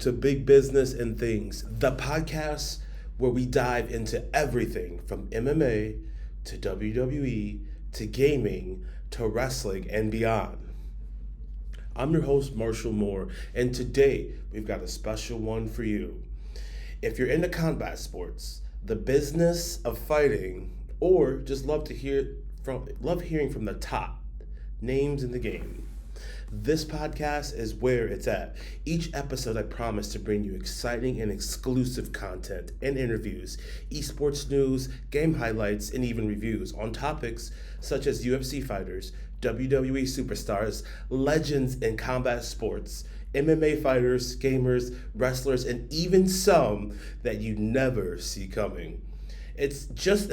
to Big Business and Things, the podcast where we dive into everything from MMA to WWE to gaming to wrestling and beyond. I'm your host, Marshall Moore, and today we've got a special one for you. If you're into combat sports, the business of fighting, or just love hearing from the top names in the game, this podcast is where it's at. Each episode, I promise to bring you exciting and exclusive content and interviews, esports news, game highlights, and even reviews on topics such as UFC fighters, WWE superstars, legends in combat sports, MMA fighters, gamers, wrestlers, and even some that you never see coming. It's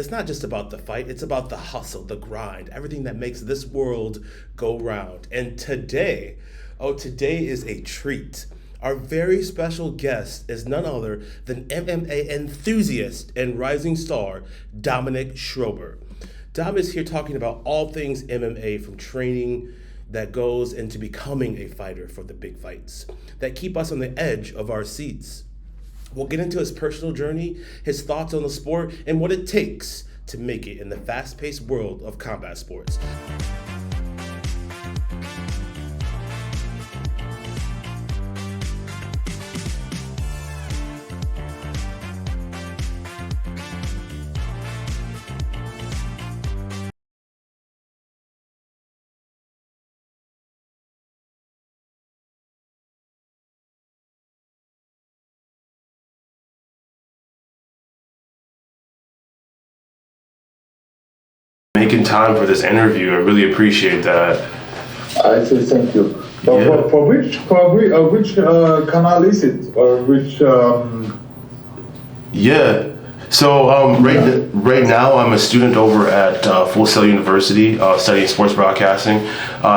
not just about the fight, it's about the hustle, the grind, everything that makes this world go round. And today is a treat. Our very special guest is none other than MMA enthusiast and rising star, Dominic Schober. Dom is here talking about all things MMA, from training that goes into becoming a fighter for the big fights that keep us on the edge of our seats. We'll get into his personal journey, his thoughts on the sport, and what it takes to make it in the fast-paced world of combat sports. Making time for this interview, I really appreciate that. I say thank you. For which canal is it, or which? Yeah. So right now I'm a student over at Full Sail University, studying sports broadcasting.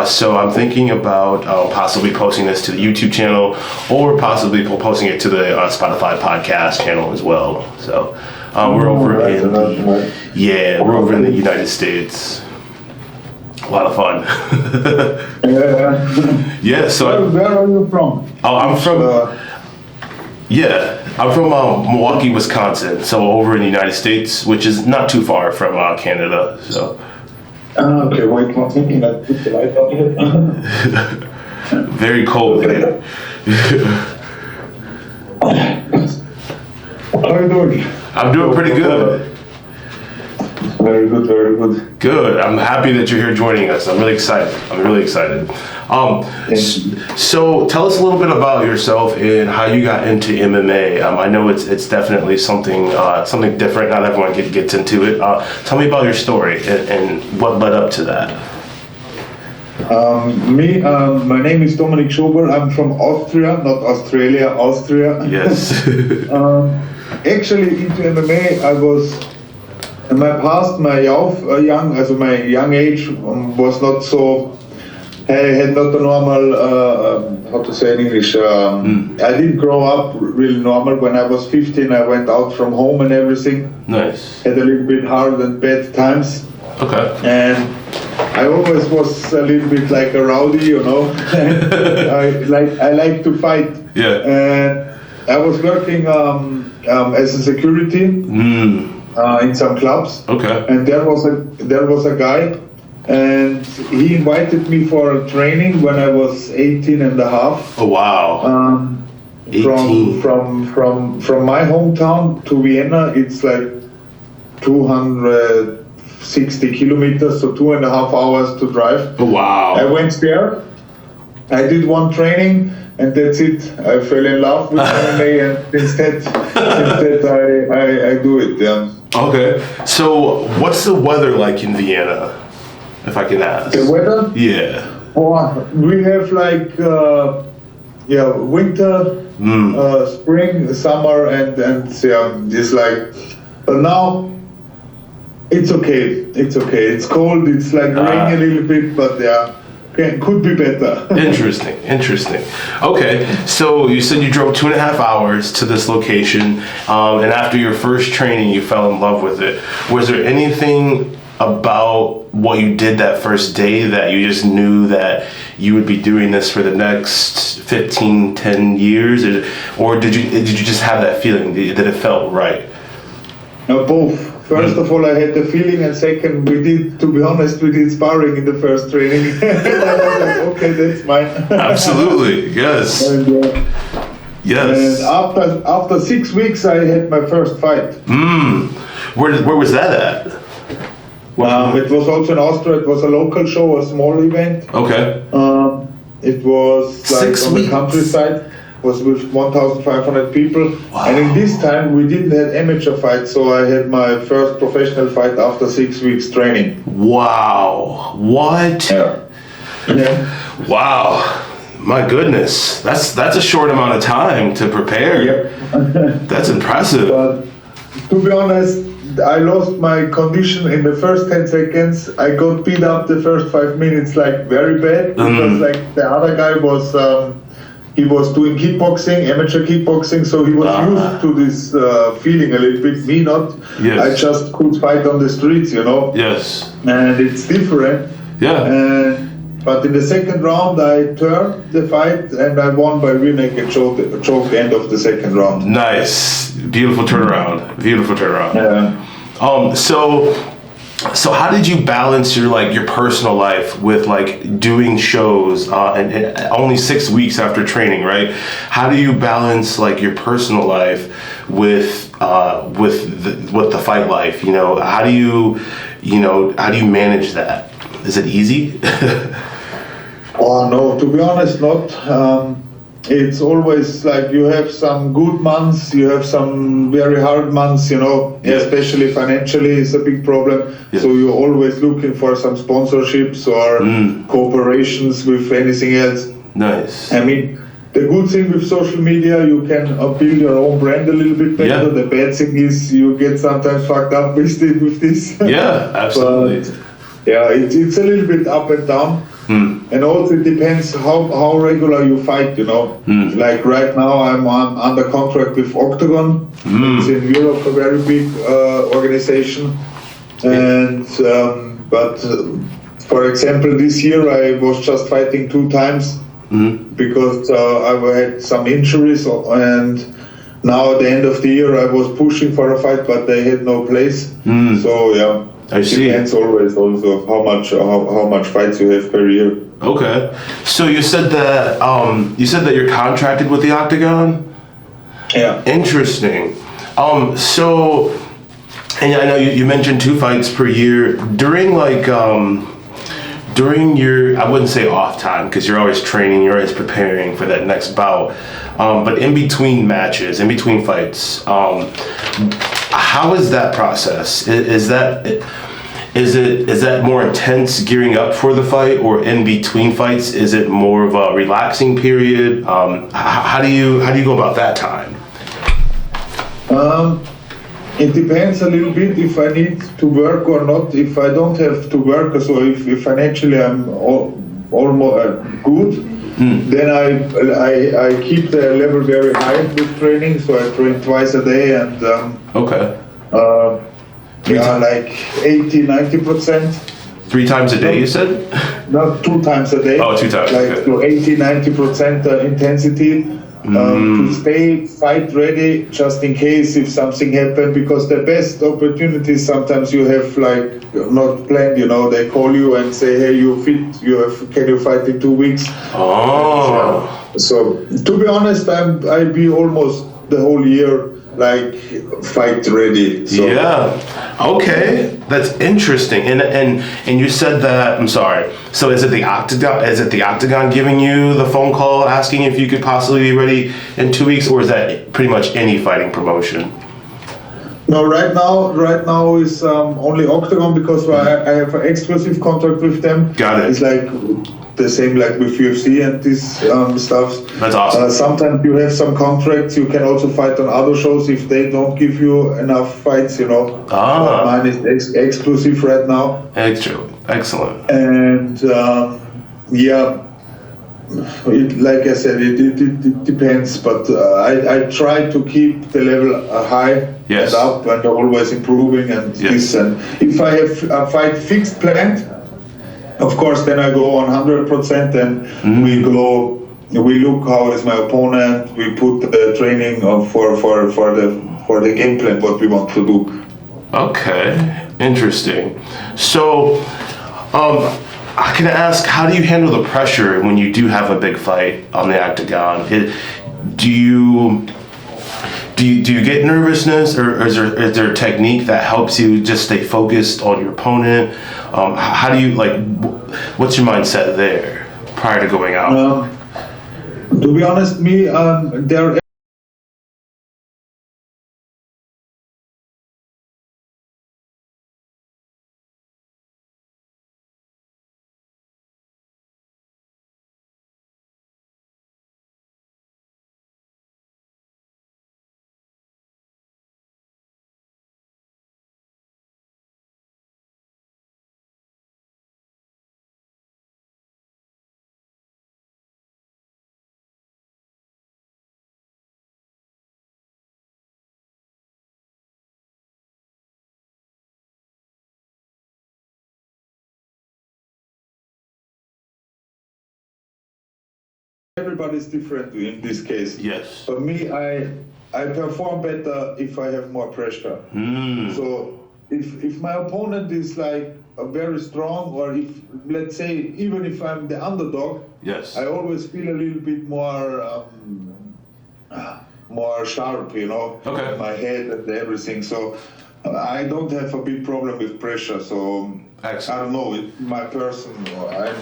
So I'm thinking about possibly posting this to the YouTube channel, or possibly posting it to the Spotify podcast channel as well. So we're over in the United States. A lot of fun. Yeah. So where are you from? I'm from Milwaukee, Wisconsin, so over in the United States, which is not too far from Canada. So. Okay, wait one second. I put the light on here. Very cold. Okay. How are you doing? I'm doing pretty good. Very good, very good. Good. I'm happy that you're here joining us. I'm really excited. So tell us a little bit about yourself and how you got into MMA. I know it's definitely something different. Not everyone gets into it. Tell me about your story and what led up to that. My name is Dominic Schober. I'm from Austria, not Australia, Austria. Yes. Actually, into MMA, I was. In my past, my young age was not so. I had not the normal. How to say in English? I didn't grow up really normal. When I was 15, I went out from home and everything. Nice. Had a little bit hard and bad times. Okay. And I always was a little bit like a rowdy, you know. I like to fight. Yeah. And I was working as a security. In some clubs. Okay. And there was a guy, and he invited me for a training when I was 18 and a half. Oh wow. 18. From my hometown to Vienna, it's like 260 kilometers, so 2.5 hours to drive. Oh wow. I went there. I did one training. And that's it. I fell in love with MMA, and instead I do it. Yeah. Okay. So, what's the weather like in Vienna, if I can ask? The weather? Yeah. Oh, we have like winter, spring, summer, and it's like. But now it's okay. It's okay. It's cold. It's like rainy a little bit, but yeah. Could be better. Interesting. Okay, so you said you drove 2.5 hours to this location, and after your first training, you fell in love with it. Was there anything about what you did that first day that you just knew that you would be doing this for the next 15, 10 years? Or did you just have that feeling that it felt right? No, both. First of all, I had the feeling, and second, to be honest, we did sparring in the first training. I was like, okay, that's mine. Absolutely, yes. Yes. And after 6 weeks, I had my first fight. Where was that at? It was also in Austria. It was a local show, a small event. Okay. It was like on the countryside. Was with 1,500 people. Wow. And in this time we didn't have amateur fights, so I had my first professional fight after 6 weeks training. Wow. What? Yeah. Wow. My goodness. That's a short amount of time to prepare. Yep. That's impressive. But to be honest, I lost my condition in the first 10 seconds. I got beat up the first 5 minutes like very bad because like the other guy was he was doing kickboxing, amateur kickboxing, so he was used to this feeling a little bit. Me not. Yes. I just could fight on the streets, you know. Yes. And it's different. Yeah. But in the second round, I turned the fight and I won by rear naked choke end of the second round. Nice. Beautiful turnaround. Beautiful turnaround. Yeah. So how did you balance your personal life with like doing shows and only 6 weeks after training, right? How do you balance like your personal life with the fight life? You know, how do you manage that? Is it easy? Oh no, to be honest, not. It's always like you have some good months, you have some very hard months, you know, especially financially is a big problem. Yeah. So you're always looking for some sponsorships or cooperations with anything else. Nice. I mean, the good thing with social media, you can build your own brand a little bit better. Yeah. The bad thing is you get sometimes fucked up with this. Yeah, absolutely. But, yeah, it's a little bit up and down. And also it depends how regular you fight, you know. Like right now I'm under contract with Octagon. It's in Europe, a very big organization. And but for example, this year I was just fighting 2 times because I had some injuries, and now at the end of the year I was pushing for a fight, but they had no place. So yeah. I see. It depends always also how much fights you have per year. Okay, so you said that you're contracted with the Octagon. Yeah. Interesting. So, and I know you mentioned 2 fights per year during during your, I wouldn't say off time because you're always training, you're always preparing for that next bout. But in between matches, in between fights, how is that process? Is that more intense gearing up for the fight, or in between fights? Is it more of a relaxing period? How do you go about that time? It depends a little bit if I need to work or not. If I don't have to work, so if financially I'm almost good, then I keep the level very high with training. So I train twice a day and like 80-90%. 3 times a day, you said? Not 2 times a day. Oh, 2 times. Like okay. So 80-90% intensity. To stay fight ready just in case if something happened, because the best opportunities sometimes you have like not planned, you know, they call you and say, hey, you fit, can you fight in 2 weeks? Oh. So to be honest, I'll be almost the whole year like fight ready. So. Yeah. Okay. That's interesting. And you said that, I'm sorry. So is it the Octagon giving you the phone call asking if you could possibly be ready in 2 weeks, or is that pretty much any fighting promotion? No, right now is only Octagon, because I have an exclusive contract with them. Got it. It's like the same like with UFC and this stuff. That's awesome. Sometimes you have some contracts. You can also fight on other shows if they don't give you enough fights, you know. Mine is exclusive right now. Excellent. And yeah, like I said, it depends, but I try to keep the level high Yes. and up and always improving and Yes. this. And if I have a fight fixed planned, of course, then I go on 100% and we look how is my opponent, we put the training for the game plan, what we want to do. Okay, interesting. So, I can ask, how do you handle the pressure when you do have a big fight on the octagon? Do you get nervousness, or is there a technique that helps you just stay focused on your opponent? How do you what's your mindset there prior to going out? To be honest, there everybody's different in this case. Yes. For me, I perform better if I have more pressure. So if my opponent is like very strong, or if, let's say, even if I'm the underdog, Yes. I always feel a little bit more sharp, Okay. in my head and everything. So I don't have a big problem with pressure. So Excellent. I don't know, it's my person. I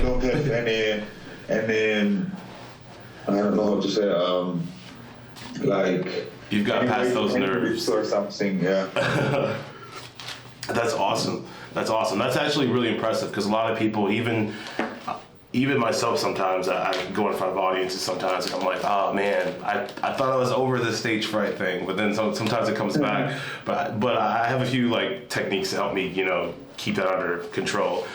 don't have any I don't know how to say You've got past those nerves or something. Yeah. That's awesome. That's actually really impressive, because a lot of people, even myself, sometimes I go in front of audiences sometimes and I'm like, oh man, I thought I was over this stage fright thing, but then sometimes it comes back. But I have a few techniques to help me, keep that under control.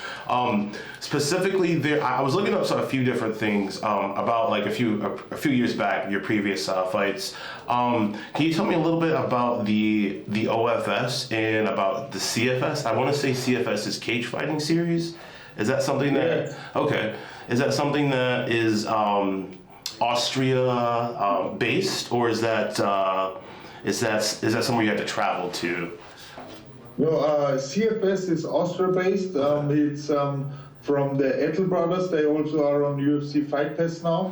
Specifically, I was looking up a few different things about a few years back, your previous fights. Can you tell me a little bit about the OFS and about the CFS? I want to say CFS is Cage Fighting Series. Is that something that? Yeah. Okay. Is that something that is Austria based, or is that somewhere you have to travel to? No, CFS is Austria-based. It's from the Ettel brothers. They also are on UFC Fight Pass now.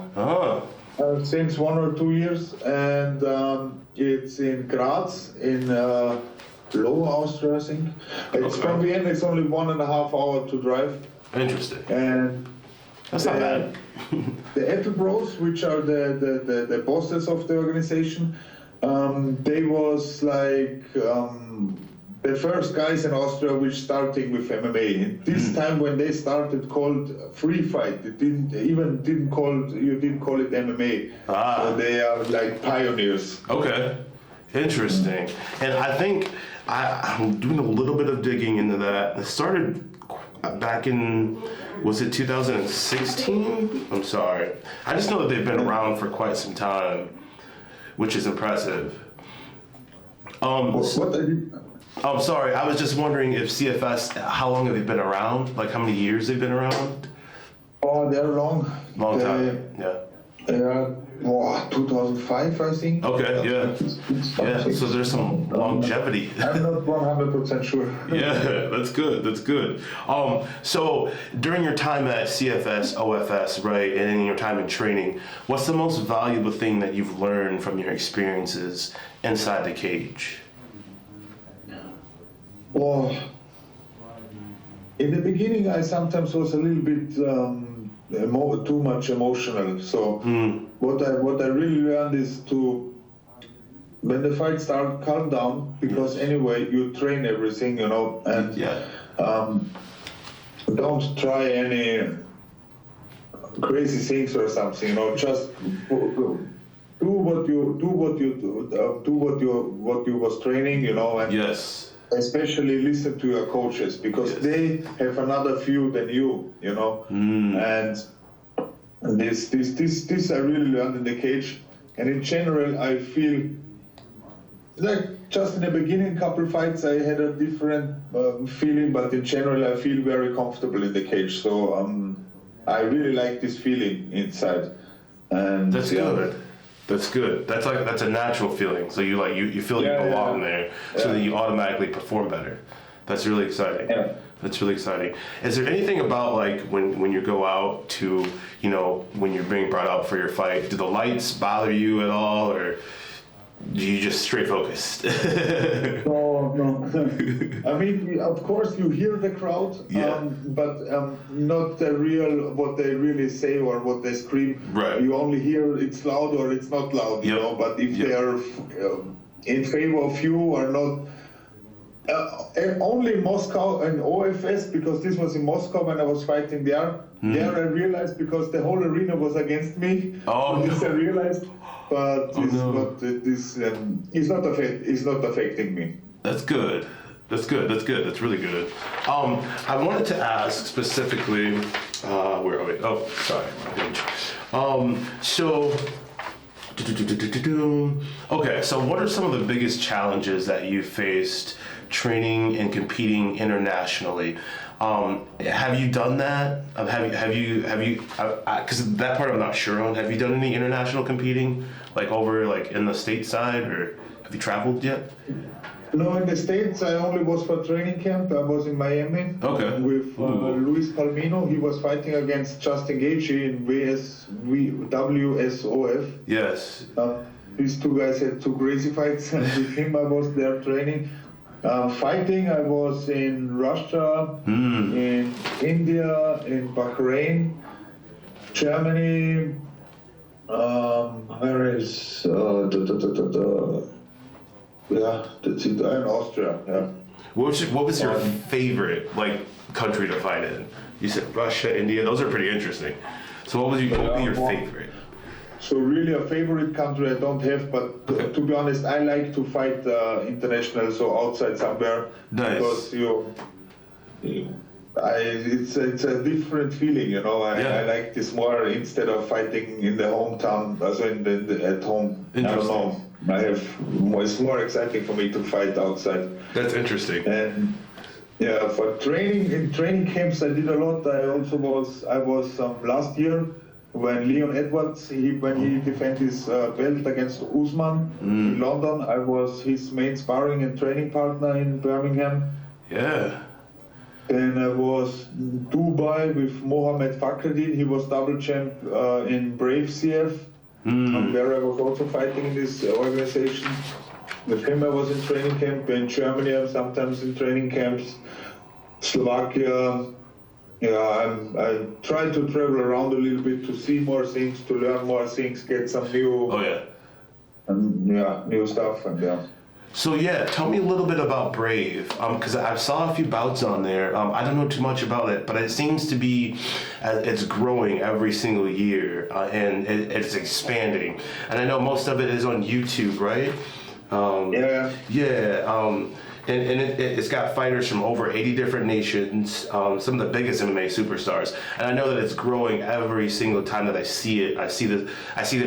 Since 1 or 2 years, and it's in Graz, in Lower Austria, I think. It's from Vienna. It's only 1.5 hours to drive. Interesting. And that's not bad. The Ettel bros, which are the bosses of the organization, they was the first guys in Austria which starting with MMA. This time when they started called free fight. It didn't call it MMA. So they are like pioneers. Okay. Interesting. And I think I'm doing a little bit of digging into that. It started back in, was it 2016? I'm sorry. I just know that they've been around for quite some time, which is impressive. I'm sorry, I was just wondering if CFS, how long have they been around? How many years they've been around? Oh, they're long. Long time, yeah. 2005, I think. Okay, yeah. Yeah, so there's some longevity. I'm not 100% sure. Yeah, that's good. So during your time at CFS, OFS, right, and in your time in training, what's the most valuable thing that you've learned from your experiences inside the cage? Well, in the beginning, I sometimes was a little bit too much emotional. So what I really learned is to, when the fight starts, calm down, because anyway you train everything, and don't try any crazy things or something. Just do what you was training, and yes. Especially listen to your coaches, because they have another view than you, and And this I really learned in the cage. And in general, I feel like just in the beginning, couple fights, I had a different feeling, but in general, I feel very comfortable in the cage. So I really like this feeling inside. And that's good. That's good. That's a natural feeling. So you feel you belong there, so that you automatically perform better. That's really exciting. Yeah. That's really exciting. Is there anything about like when you go out to, when you're being brought out for your fight, do the lights bother you at all, or do you just straight focused? No. I mean, of course, you hear the crowd, but not the real what they really say or what they scream. Right. You only hear it's loud or it's not loud, you know. But if they are in favor of you or not. Only Moscow and OFS, because this was in Moscow when I was fighting there. There I realized, because the whole arena was against me. This I realized, but it's not affecting me. That's good. That's really good. I wanted to ask specifically, where are we? Oh, sorry, my page. Okay, so what are some of the biggest challenges that you faced training and competing internationally? Have you done that? Have you? Because that part I'm not sure on. Have you done any international competing, like over like in the stateside, or have you traveled yet? No, in the States I only was for training camp. I was in Miami with Luis Palmino. He was fighting against Justin Gaethje in WSOF. Yes. These two guys had two crazy fights, and with him I was there training. Fighting, I was in Russia, in India, in Bahrain, Germany. Where is yeah, that's it. In Austria. Yeah. What was your favorite country to fight in? You said Russia, India. Those are pretty interesting. So what would be your favorite? So really a favorite country I don't have, but to be honest, I like to fight international, so outside somewhere. Nice. Because it's a different feeling, you know. I like this more instead of fighting in the hometown, also at home. I don't know. It's more exciting for me to fight outside. That's interesting. And yeah, for in training camps I did a lot. I was last year when Leon Edwards when he defended his belt against Usman in London. I was his main sparring and training partner in Birmingham. Yeah. Then I was in Dubai with Mohamed Fakhreddin. He was double champ in Brave CF. Where I was also fighting in this organization. With him I was in training camp. In Germany I'm sometimes in training camps. Slovakia. Yeah, I try to travel around a little bit to see more things, to learn more things, get some new new stuff. So tell me a little bit about Brave, because I saw a few bouts on there. I don't know too much about it, but it seems to be, it's growing every single year, and it's expanding. And I know most of it is on YouTube, right? And it's got fighters from over 80 different nations, some of the biggest MMA superstars. And I know that it's growing every single time that I see it. I see the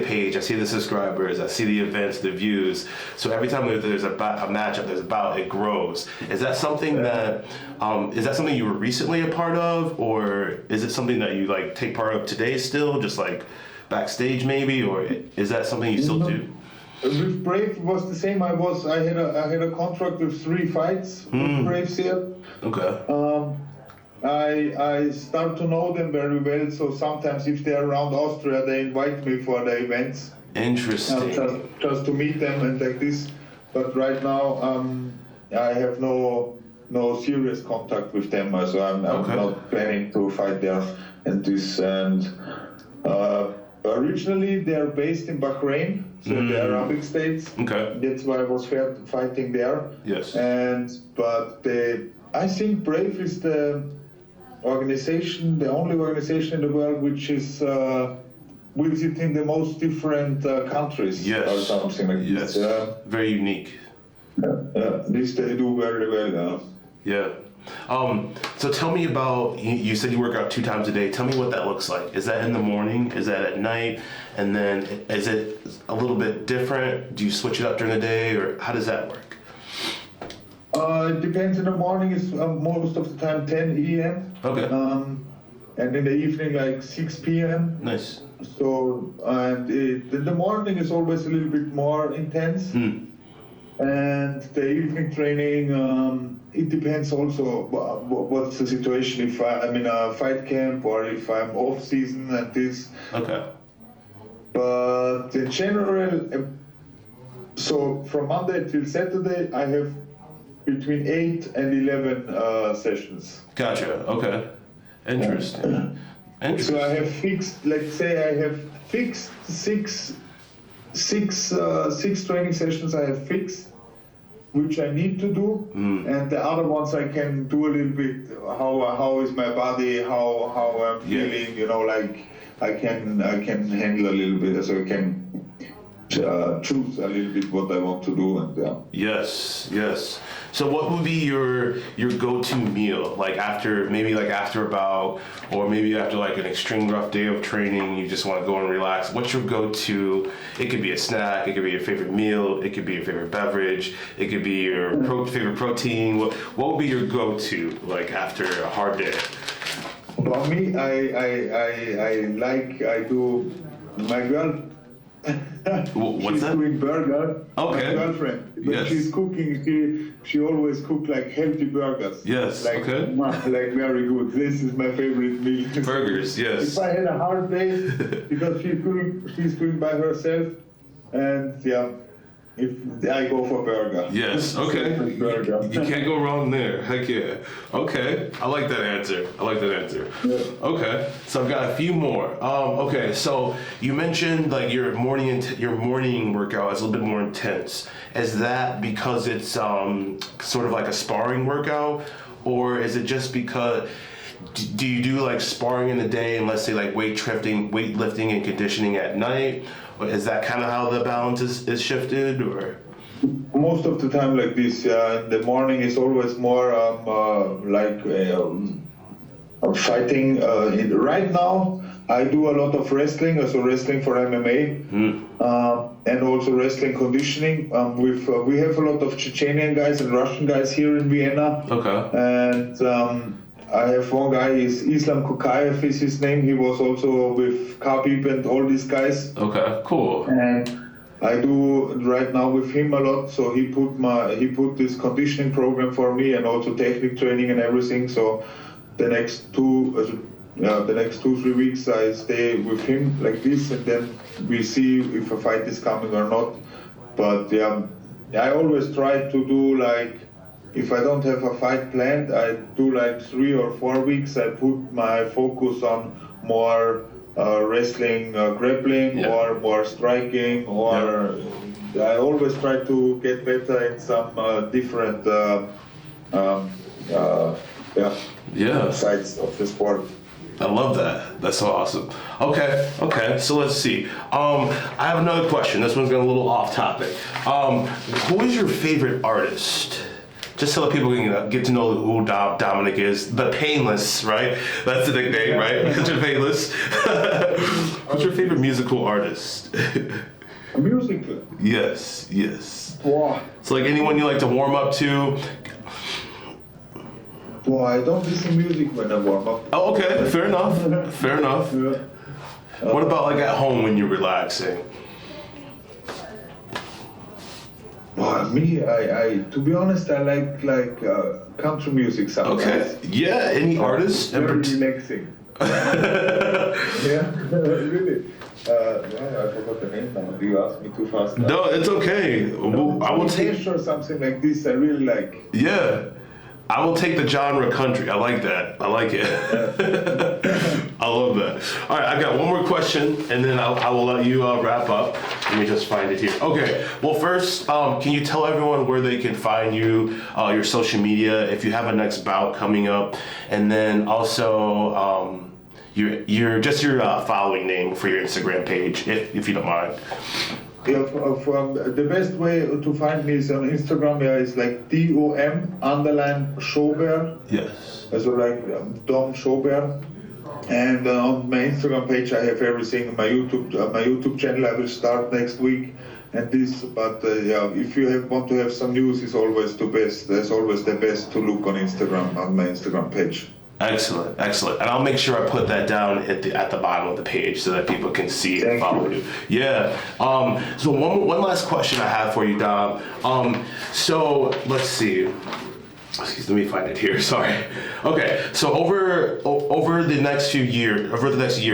page, I see the subscribers, I see the events, the views. So every time there's a matchup, there's a bout, it grows. Is that something that you were recently a part of, or is it something that you take part of today still, just backstage maybe, or is that something you still do? With Brave it was the same. I had a contract with 3 fights with Brave here. Okay. I start to know them very well, so sometimes if they're around Austria, they invite me for the events. Interesting. Just to meet them and like this. But right now, I have no serious contact with them, so I'm not planning to fight there and this. And originally, they're based in Bahrain. So the Arabic states. Okay. That's why I was fighting there. Yes. But I think Brave is the only organization in the world which is visiting the most different countries. Yes. Or something like this. Very unique. This they do very well. Yeah. So tell me about, you said you work out 2 times a day. Tell me what that looks like. Is that in the morning? Is that at night? And then is it a little bit different? Do you switch it up during the day, or how does that work? It depends. In the morning is most of the time 10 a.m. Okay. And in the evening like 6 p.m. Nice. So, and in the morning is always a little bit more intense. And the evening training, it depends also what's the situation, if I'm in a fight camp or if I'm off season and this. Okay. But in general, so from Monday till Saturday, I have between 8 and 11 sessions. Gotcha. Okay. Interesting. So I have fixed, let's say I have fixed six training sessions I have fixed, which I need to do, and the other ones I can do a little bit. How is my body? How I'm feeling? You know, like I can handle a little bit, so I can choose a little bit what I want to do, and Yes. So what would be your go-to meal, like after about, or maybe after like an extreme rough day of training, you just want to go and relax? What's your go-to? It could be a snack, it could be your favorite meal, it could be your favorite beverage, it could be your favorite protein. What would be your go-to, like after a hard day? For me, I do my girl. What's she's that? doing burger. Okay. My girlfriend. When Yes. she's cooking, she always cook like healthy burgers. Yes. Like, Okay. like very good. This is my favorite meal. Burgers. Yes. If I had a hard day, because she's doing by herself, and if I go for burger. Yes. Okay. Burger. You can't go wrong there. Heck yeah. Okay. I like that answer. Yeah. Okay. So I've got a few more. Okay. So you mentioned like your morning workout is a little bit more intense. Is that because it's sort of like a sparring workout, or is it just because? Do you do like sparring in the day and let's say like weightlifting and conditioning at night? Or is that kind of how the balance is shifted, or? Most of the time like this. The morning is always more fighting. Right now, I do a lot of wrestling, also wrestling for MMA, and also wrestling conditioning. We have a lot of Chechenian guys and Russian guys here in Vienna. Okay. And I have one guy, is Islam Kukayev is his name. He was also with Khabib and all these guys. Okay, cool. And I do right now with him a lot. So he put this conditioning program for me and also technique training and everything. So the next 2-3 weeks I stay with him like this, and then we see if a fight is coming or not. But I always try to do like, if I don't have a fight planned, I do like 3 or 4 weeks. I put my focus on more wrestling, grappling, or more striking, or I always try to get better in some different sides of the sport. I love that. That's so awesome. Okay. So let's see. I have another question. This one's going a little off topic. Who is your favorite artist? Just so that people can get to know who Dominic is. The Painless, right? That's the nickname, right? Mr. Painless. Who's your favorite musical artist? Musical? Yes. Wow. So like anyone you like to warm up to? Well, I don't listen to music when I warm up. Oh, okay. Fair enough. Yeah. What about like at home when you're relaxing? Well, me, I to be honest, I like country music sometimes. Okay. Yeah. Any artists? Very relaxing. Yeah, really. I forgot the name now. You asked me too fast. No, it's okay. I will take. Or something like this. I really like. Yeah. I will take the genre country. I like that. I like it. I love that. All right, I got one more question, and then I will let you wrap up. Let me just find it here. Okay. Well, first, can you tell everyone where they can find you, your social media, if you have a next bout coming up, and then also your following name for your Instagram page, if you don't mind. Yeah, the best way to find me is on Instagram. Yeah, it's like DOM_Schober. Yes. Also like Dom Schober. And on my Instagram page, I have everything. My YouTube channel, I will start next week. And this, but yeah, if you want to have some news, it's always the best. There's always the best to look on Instagram, on my Instagram page. Excellent, excellent. And I'll make sure I put that down at the bottom of the page so that people can see and follow you. Yeah. So one last question I have for you, Dom. So let's see. Excuse, let me find it here. Sorry. Okay. So over the next year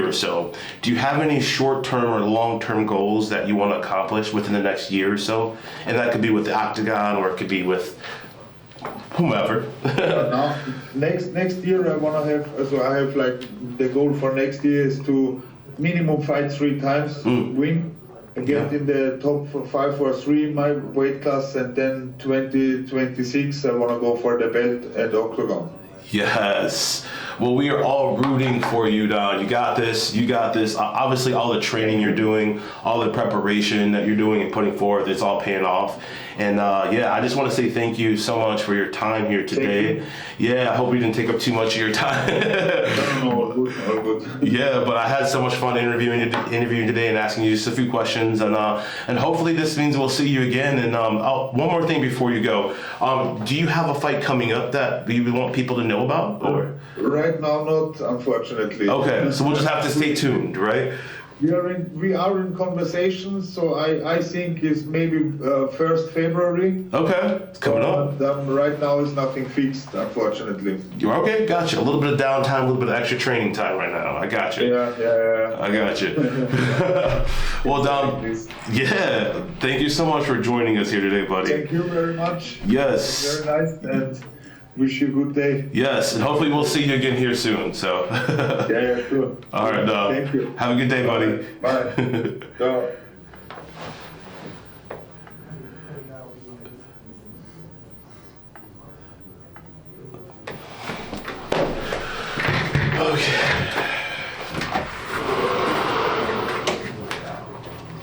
or so, do you have any short-term or long-term goals that you want to accomplish within the next year or so? And that could be with the Octagon, or it could be with whomever. Now, next year I want to have. So I have like the goal for next year is to minimum fight 3 times, win. Get in the top 5 or 3 in my weight class, and then 2026 I want to go for the belt at Octagon. Yes. Well, we are all rooting for you, Don. You got this. You got this. Obviously, all the training you're doing, all the preparation that you're doing and putting forth, it's all paying off. And yeah, I just want to say thank you so much for your time here today. Yeah, I hope we didn't take up too much of your time. No, all good. Yeah, but I had so much fun interviewing today and asking you just a few questions, and hopefully this means we'll see you again. And one more thing before you go, do you have a fight coming up that you want people to know about, or? Right now, not, unfortunately. Okay, so we'll just have to stay tuned, right? We are in conversations, so I think it's maybe 1st February. Okay, it's coming up. Right now is nothing fixed, unfortunately. You're okay, gotcha. A little bit of downtime, a little bit of extra training time right now. I got you. Yeah. I got you. Well, Dom, yeah, thank you so much for joining us here today, buddy. Thank you very much. Yes. Very nice, and wish you a good day. Yes, and hopefully we'll see you again here soon. So. Yeah, sure. All right, Dom. Thank you. Have a good day, buddy. Bye. Ciao.